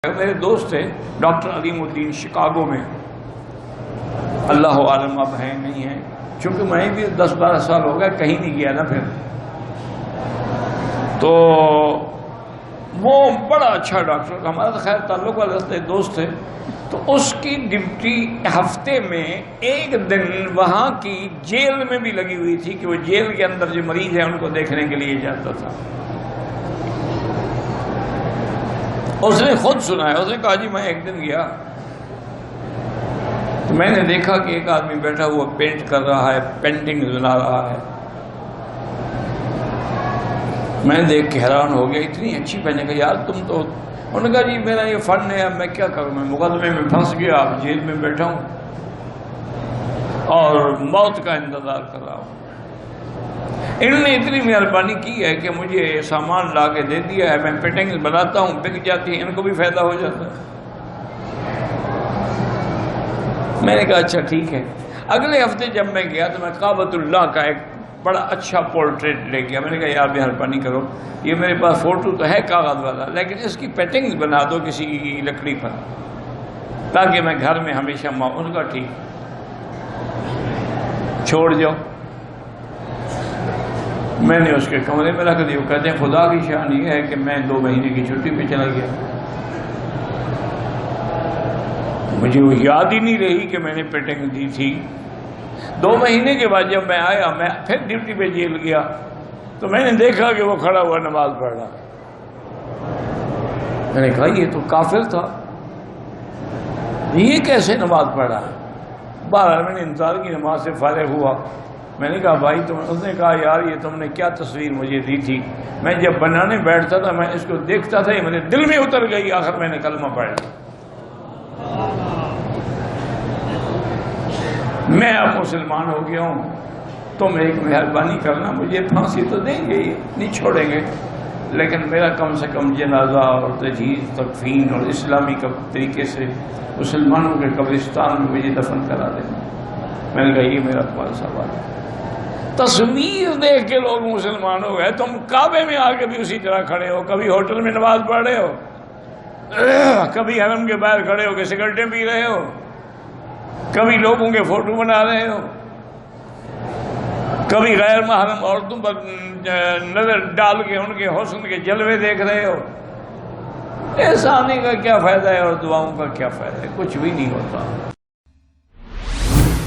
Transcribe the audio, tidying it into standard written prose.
میرے دوست تھے ڈاکٹر علیم الدین شکاگو میں، اللہ عالم اب ہیں نہیں ہیں، چونکہ میں بھی 10-12 سال ہو گئے کہیں نہیں گیا نا پھر، تو وہ بڑا اچھا ڈاکٹر، ہمارا تو خیر تعلق والے دوست تھے، تو اس کی ڈیوٹی ہفتے میں ایک دن وہاں کی جیل میں بھی لگی ہوئی تھی کہ وہ جیل کے اندر جو مریض ہیں ان کو دیکھنے کے لیے جاتا تھا۔ اس نے خود سنا ہے، اس نے کہا جی میں ایک دن گیا تو میں نے دیکھا کہ ایک آدمی بیٹھا ہوا پینٹ کر رہا ہے، پینٹنگ بنا رہا ہے، میں دیکھ کے حیران ہو گیا، اتنی اچھی پہنے کہ یار تم تو، انہوں نے کہا جی میرا یہ فن ہے، اب میں کیا کروں، میں مقدمے میں پھنس گیا، اب جیل میں بیٹھا ہوں اور موت کا انتظار کر رہا ہوں۔ انہوں نے اتنی مہربانی کی ہے کہ مجھے سامان لا کے دے دیا ہے، میں پینٹنگ بناتا ہوں، بک جاتی ہیں، ان کو بھی فائدہ ہو جاتا ہے۔ میں نے کہا اچھا ٹھیک ہے۔ اگلے ہفتے جب میں گیا تو میں کعبۃ اللہ کا ایک بڑا اچھا پورٹریٹ لے گیا، میں نے کہا یار مہربانی کرو، یہ میرے پاس فوٹو تو ہے کاغذ والا، لیکن اس کی پینٹنگ بنا دو کسی لکڑی پر تاکہ میں گھر میں ہمیشہ ان کا ٹھیک چھوڑ جاؤ۔ میں نے اس کے کمرے میں رکھ دیا، وہ کہتے ہیں خدا کی شان یہ ہے کہ میں 2 مہینے کی چھٹی پہ چلا گیا، مجھے وہ یاد ہی نہیں رہی کہ میں نے پینٹنگ دی تھی۔ 2 مہینے کے بعد جب میں آیا، میں پھر ڈیوٹی پہ جیل گیا تو میں نے دیکھا کہ وہ کھڑا ہوا نماز پڑھ رہا۔ میں نے کہا یہ تو کافر تھا، یہ کیسے نماز پڑھ رہا ہے؟ بہرحال میں نے انتظار کی، نماز سے فارغ ہوا، میں نے کہا بھائی اس نے کہا یار یہ تم نے کیا تصویر مجھے دی تھی، میں جب بنانے بیٹھتا تھا میں اس کو دیکھتا تھا، یہ میرے دل میں اتر گئی، آخر میں نے کلمہ پڑھ لیا۔ میں اب مسلمان ہو گیا ہوں، تم ایک مہربانی کرنا، مجھے پھانسی تو دیں گے، نہیں چھوڑیں گے، لیکن میرا کم سے کم جنازہ اور تجہیز تکفین اور اسلامی طریقے سے مسلمانوں کے قبرستان میں مجھے دفن کرا دینا۔ میں نے کہا یہ میرا تمہارا سوال ہے۔ تصویر دیکھ کے لوگ مسلمان ہو گئے، تم کعبے میں آ کے بھی اسی طرح کھڑے ہو، کبھی ہوٹل میں نماز پڑھ رہے ہو، کبھی حرم کے باہر کھڑے ہو کے سگریٹیں پی رہے ہو، کبھی لوگوں کے فوٹو بنا رہے ہو، کبھی غیر محرم عورتوں پر نظر ڈال کے ان کے حسن کے جلوے دیکھ رہے ہو۔ ایسا آنے کا کیا فائدہ ہے اور دعاؤں کا کیا فائدہ ہے؟ کچھ بھی نہیں ہوتا۔